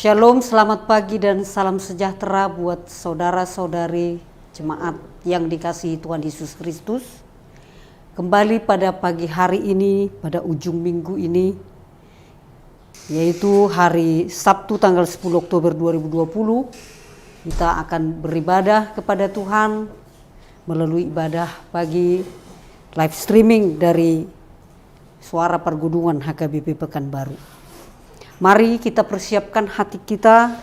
Shalom, selamat pagi dan salam sejahtera buat saudara-saudari jemaat yang dikasihi Tuhan Yesus Kristus. Kembali pada pagi hari ini, pada ujung minggu ini, yaitu hari Sabtu tanggal 10 Oktober 2020, kita akan beribadah kepada Tuhan melalui ibadah pagi live streaming dari Suara Pergudungan HKBP Pekanbaru. Mari kita persiapkan hati kita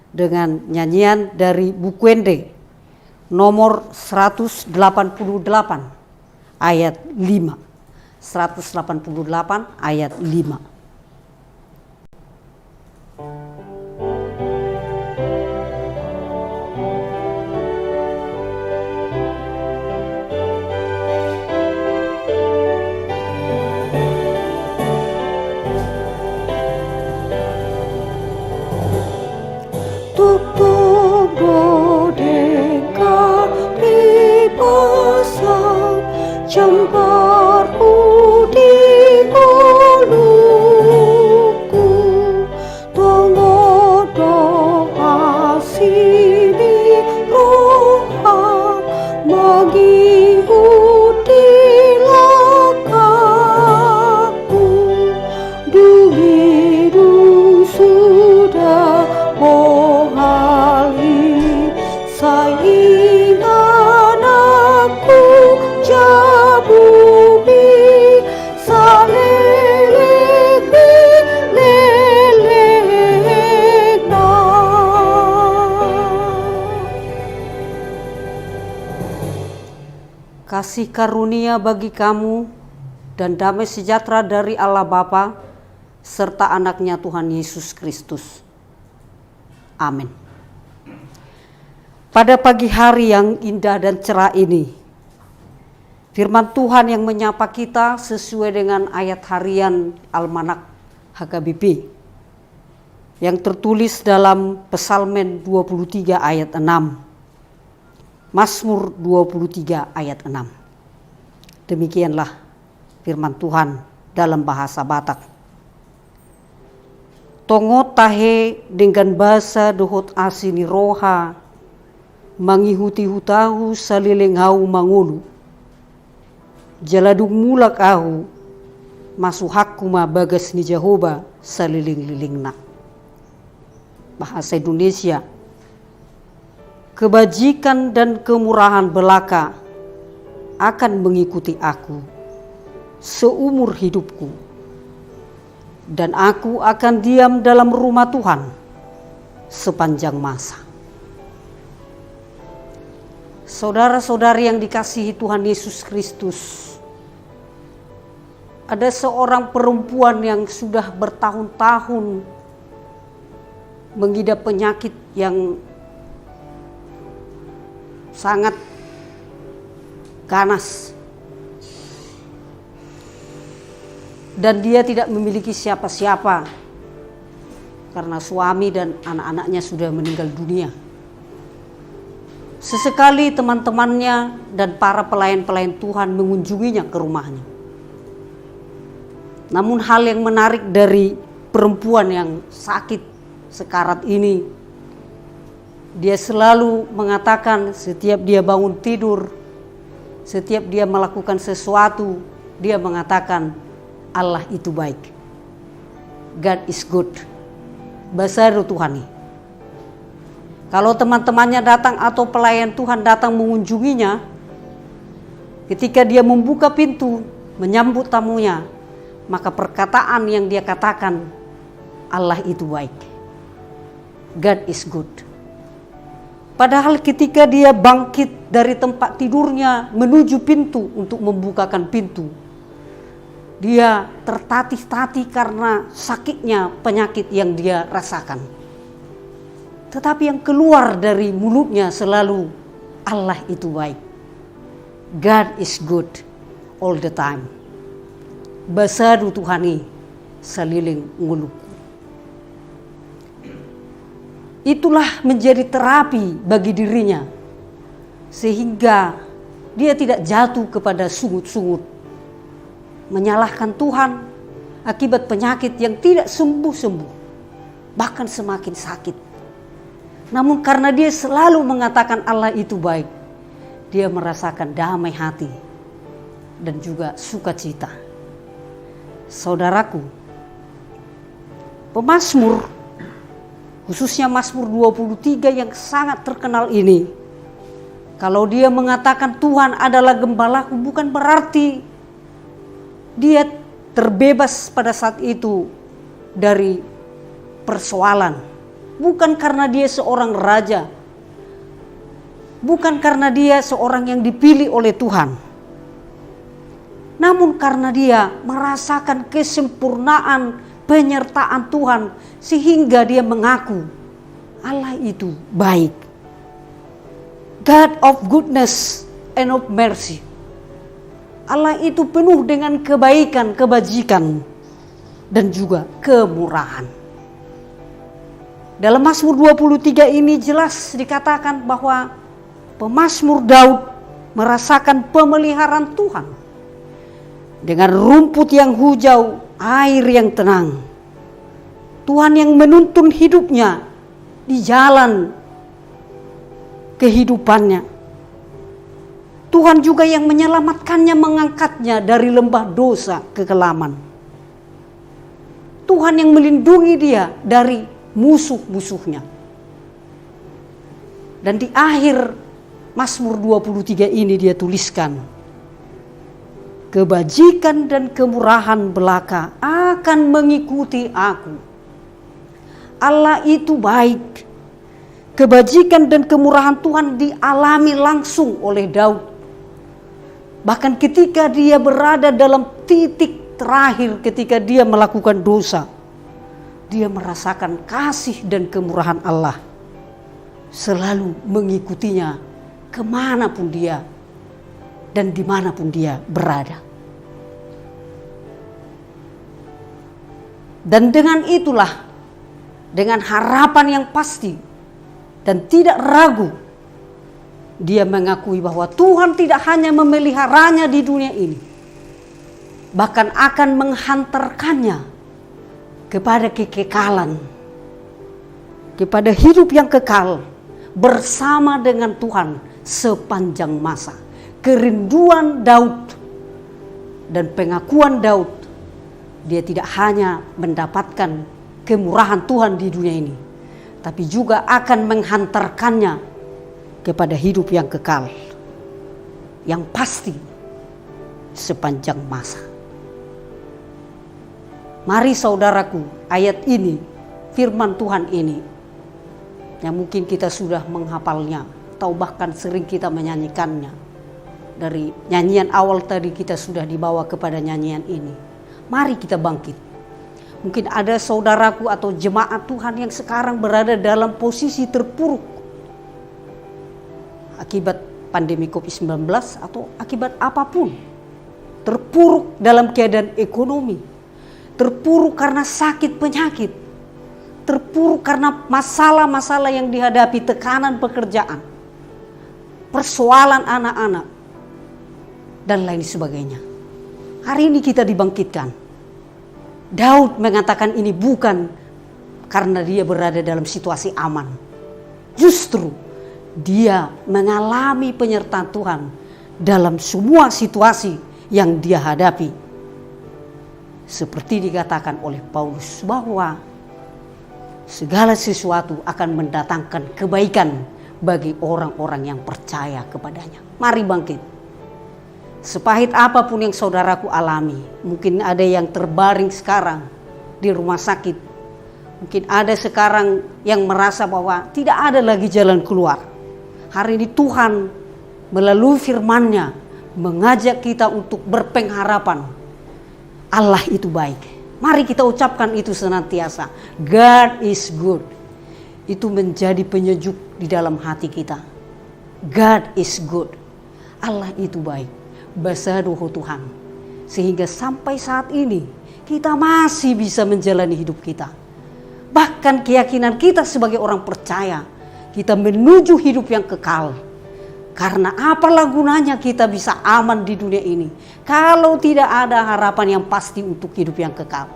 dengan nyanyian dari buku Ende nomor 188 ayat 5. 188 ayat 5. Kasih karunia bagi kamu dan damai sejahtera dari Allah Bapa serta anaknya Tuhan Yesus Kristus. Amin. Pada pagi hari yang indah dan cerah ini, firman Tuhan yang menyapa kita sesuai dengan ayat harian Almanak HKBP yang tertulis dalam Psalmen 23 ayat 6. Mazmur 23 ayat 6. Demikianlah firman Tuhan dalam bahasa Batak. Tongo tahe dengan bahasa dohot asini roha, mangihuti hutahu saliling hau mangulu. Jaladung mulak ahu, masuhakuma bagas ni Jehovah saliling-lilingna. Bahasa Indonesia. Kebajikan dan kemurahan belaka akan mengikuti aku seumur hidupku, dan aku akan diam dalam rumah Tuhan sepanjang masa. Saudara-saudari yang dikasihi Tuhan Yesus Kristus, ada seorang perempuan yang sudah bertahun-tahun mengidap penyakit yang sangat ganas, dan dia tidak memiliki siapa-siapa karena suami dan anak-anaknya sudah meninggal dunia. Sesekali teman-temannya dan para pelayan-pelayan Tuhan mengunjunginya ke rumahnya. Namun hal yang menarik dari perempuan yang sakit sekarat ini, dia selalu mengatakan setiap dia bangun tidur, setiap dia melakukan sesuatu, dia mengatakan Allah itu baik. God is good. Bahasa Tuhan. Kalau teman-temannya datang atau pelayan Tuhan datang mengunjunginya, ketika dia membuka pintu menyambut tamunya, maka perkataan yang dia katakan, Allah itu baik. God is good. Padahal ketika dia bangkit dari tempat tidurnya menuju pintu untuk membukakan pintu, dia tertatih-tatih karena sakitnya penyakit yang dia rasakan. Tetapi yang keluar dari mulutnya selalu Allah itu baik. God is good all the time. Basadu Tuhani saliling nguluk. Itulah menjadi terapi bagi dirinya, sehingga dia tidak jatuh kepada sungut-sungut, menyalahkan Tuhan akibat penyakit yang tidak sembuh-sembuh. bahkan semakin sakit. Namun karena dia selalu mengatakan Allah itu baik, dia merasakan damai hati dan juga sukacita. Saudaraku, pemazmur, khususnya Mazmur 23 yang sangat terkenal ini, kalau dia mengatakan Tuhan adalah gembalaku, bukan berarti dia terbebas pada saat itu dari persoalan. Bukan karena dia seorang raja, bukan karena dia seorang yang dipilih oleh Tuhan, namun karena dia merasakan kesempurnaan penyertaan Tuhan, sehingga dia mengaku Allah itu baik. God of goodness and of mercy. Allah itu penuh dengan kebaikan, kebajikan, dan juga kemurahan. Dalam Mazmur 23 ini jelas dikatakan bahwa pemazmur Daud merasakan pemeliharaan Tuhan. Dengan rumput yang hijau, air yang tenang. Tuhan yang menuntun hidupnya di jalan kehidupannya. Tuhan juga yang menyelamatkannya, mengangkatnya dari lembah dosa kekelaman. Tuhan yang melindungi dia dari musuh-musuhnya. Dan di akhir Mazmur 23 ini dia tuliskan, kebajikan dan kemurahan belaka akan mengikuti aku. Allah itu baik. Kebajikan dan kemurahan Tuhan dialami langsung oleh Daud. Bahkan ketika dia berada dalam titik terakhir, ketika dia melakukan dosa, dia merasakan kasih dan kemurahan Allah selalu mengikutinya kemanapun dia dan dimanapun dia berada. Dan dengan itulah, dengan harapan yang pasti dan tidak ragu, dia mengakui bahwa Tuhan tidak hanya memeliharanya di dunia ini, bahkan akan menghantarkannya kepada kekekalan, kepada hidup yang kekal bersama dengan Tuhan sepanjang masa. Kerinduan Daud dan pengakuan Daud, dia tidak hanya mendapatkan kemurahan Tuhan di dunia ini, tapi juga akan menghantarkannya kepada hidup yang kekal, yang pasti sepanjang masa. Mari saudaraku, ayat ini, firman Tuhan ini, yang mungkin kita sudah menghafalnya, atau bahkan sering kita menyanyikannya. Dari nyanyian awal tadi kita sudah dibawa kepada nyanyian ini. Mari kita bangkit. Mungkin ada saudaraku atau jemaat Tuhan yang sekarang berada dalam posisi terpuruk akibat pandemi COVID-19 atau akibat apapun. Terpuruk dalam keadaan ekonomi, terpuruk karena sakit penyakit, terpuruk karena masalah-masalah yang dihadapi, tekanan pekerjaan, persoalan anak-anak, dan lain sebagainya. Hari ini kita dibangkitkan. Daud mengatakan ini bukan karena dia berada dalam situasi aman. Justru dia mengalami penyertaan Tuhan dalam semua situasi yang dia hadapi. Seperti dikatakan oleh Paulus bahwa segala sesuatu akan mendatangkan kebaikan bagi orang-orang yang percaya kepadanya. Mari bangkit. Sepahit apapun yang saudaraku alami, mungkin ada yang terbaring sekarang di rumah sakit. Mungkin ada sekarang yang merasa bahwa tidak ada lagi jalan keluar. Hari ini Tuhan melalui firman-Nya mengajak kita untuk berpengharapan. Allah itu baik. Mari kita ucapkan itu senantiasa. God is good. Itu menjadi penyejuk di dalam hati kita. God is good. Allah itu baik. Basaduhu Tuhan. Sehingga sampai saat ini kita masih bisa menjalani hidup kita. Bahkan keyakinan kita sebagai orang percaya, kita menuju hidup yang kekal. Karena apalah gunanya kita bisa aman di dunia ini kalau tidak ada harapan yang pasti untuk hidup yang kekal.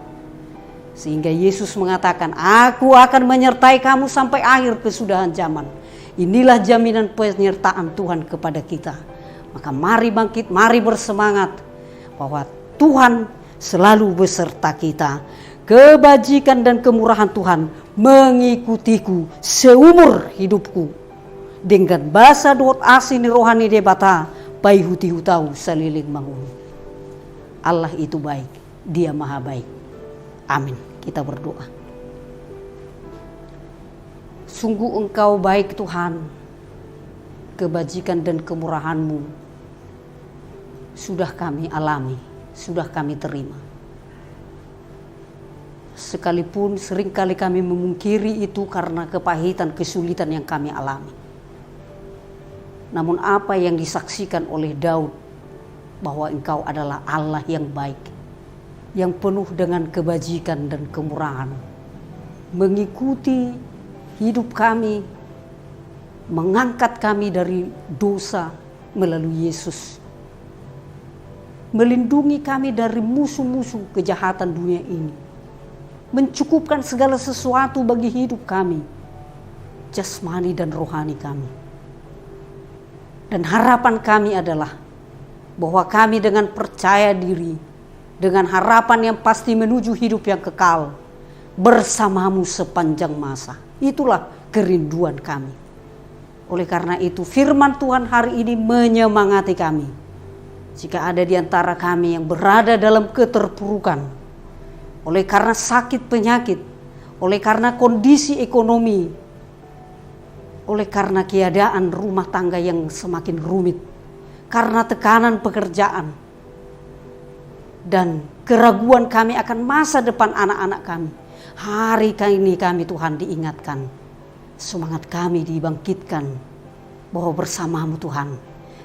Sehingga Yesus mengatakan, aku akan menyertai kamu sampai akhir kesudahan zaman. Inilah jaminan penyertaan Tuhan kepada kita. Maka mari bangkit, mari bersemangat bahwa Tuhan selalu beserta kita. Kebajikan dan kemurahan Tuhan mengikutiku seumur hidupku. Dengan bahasa doa asini rohani debata, pai huti hutau saliling mangun. Allah itu baik, Dia maha baik. Amin. Kita berdoa. Sungguh Engkau baik Tuhan. Kebajikan dan kemurahan-Mu sudah kami alami, sudah kami terima. Sekalipun seringkali kami memungkiri itu karena kepahitan, kesulitan yang kami alami. Namun apa yang disaksikan oleh Daud, bahwa Engkau adalah Allah yang baik, yang penuh dengan kebajikan dan kemurahan, mengikuti hidup kami, mengangkat kami dari dosa melalui Yesus, melindungi kami dari musuh-musuh kejahatan dunia ini, mencukupkan segala sesuatu bagi hidup kami, jasmani dan rohani kami. Dan harapan kami adalah bahwa kami dengan percaya diri, dengan harapan yang pasti menuju hidup yang kekal, bersamamu sepanjang masa. Itulah kerinduan kami. Oleh karena itu firman Tuhan hari ini menyemangati kami. Jika ada di antara kami yang berada dalam keterpurukan, oleh karena sakit penyakit, oleh karena kondisi ekonomi, oleh karena keadaan rumah tangga yang semakin rumit, karena tekanan pekerjaan, dan keraguan kami akan masa depan anak-anak kami. Hari ini kami Tuhan diingatkan, semangat kami dibangkitkan bahwa bersamamu Tuhan,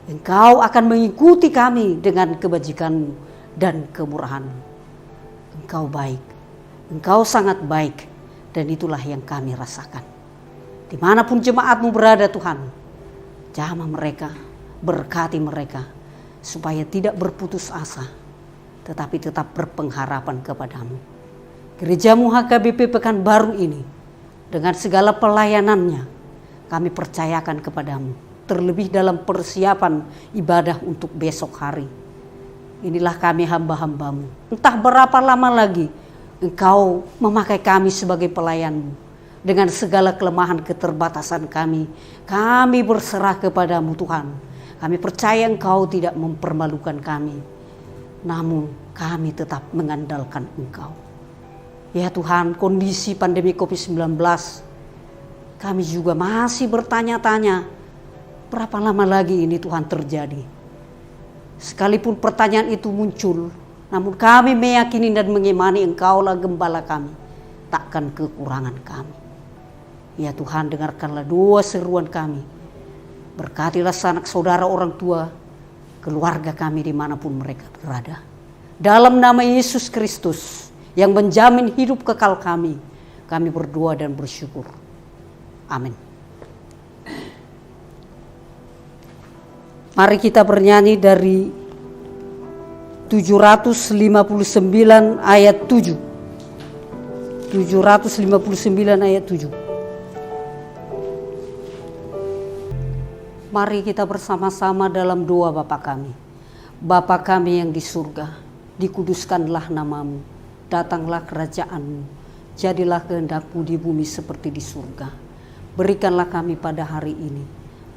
Engkau akan mengikuti kami dengan kebajikan-Mu dan kemurahan-Mu. Engkau baik, Engkau sangat baik, dan itulah yang kami rasakan. Dimanapun jemaat-Mu berada Tuhan, jamah mereka, berkati mereka, supaya tidak berputus asa, tetapi tetap berpengharapan kepadamu. Gereja-Mu HKBP Pekanbaru ini, dengan segala pelayanannya, kami percayakan kepadamu, terlebih dalam persiapan ibadah untuk besok hari. Inilah kami hamba-hamba-Mu. Entah berapa lama lagi Engkau memakai kami sebagai pelayan-Mu. Dengan segala kelemahan keterbatasan kami berserah kepadamu Tuhan. Kami percaya Engkau tidak mempermalukan kami, namun kami tetap mengandalkan Engkau. Ya Tuhan, kondisi pandemi COVID-19, kami juga masih bertanya-tanya, berapa lama lagi ini Tuhan terjadi? Sekalipun pertanyaan itu muncul, namun kami meyakini dan mengimani Engkaulah gembala kami, takkan kekurangan kami. Ya Tuhan, dengarkanlah doa seruan kami. Berkatilah sanak saudara, orang tua, keluarga kami dimanapun mereka berada. Dalam nama Yesus Kristus yang menjamin hidup kekal kami berdoa dan bersyukur. Amin. Mari kita bernyanyi dari 759 ayat 7. 759 ayat 7. Mari kita bersama-sama dalam doa Bapa kami. Bapa kami yang di surga, dikuduskanlah nama-Mu, datanglah kerajaan-Mu, jadilah kehendak-Mu di bumi seperti di surga. Berikanlah kami pada hari ini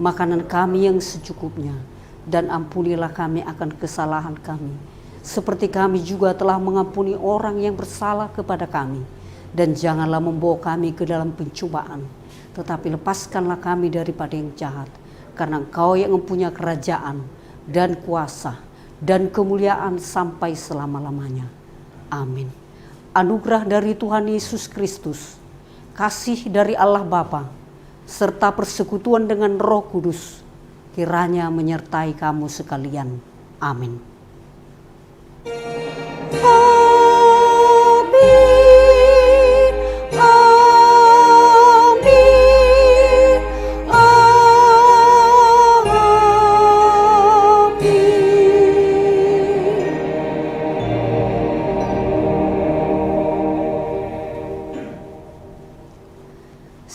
makanan kami yang secukupnya, dan ampunilah kami akan kesalahan kami, seperti kami juga telah mengampuni orang yang bersalah kepada kami. Dan janganlah membawa kami ke dalam pencobaan, tetapi lepaskanlah kami daripada yang jahat. Karena Engkau yang mempunyai kerajaan dan kuasa dan kemuliaan sampai selama-lamanya. Amin. Anugerah dari Tuhan Yesus Kristus, kasih dari Allah Bapa, serta persekutuan dengan Roh Kudus, kiranya menyertai kamu sekalian. Amin.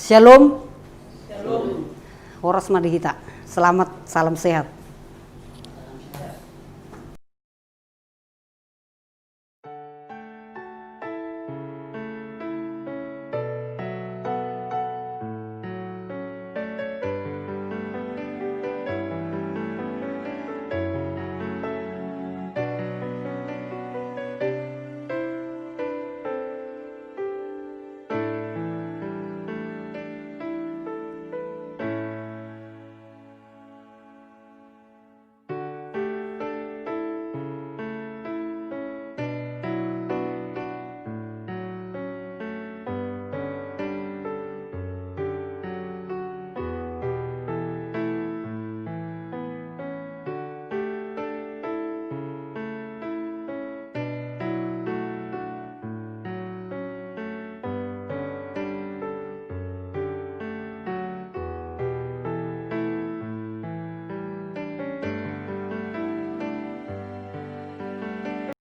Shalom. Horas Madihita. Selamat, salam sehat.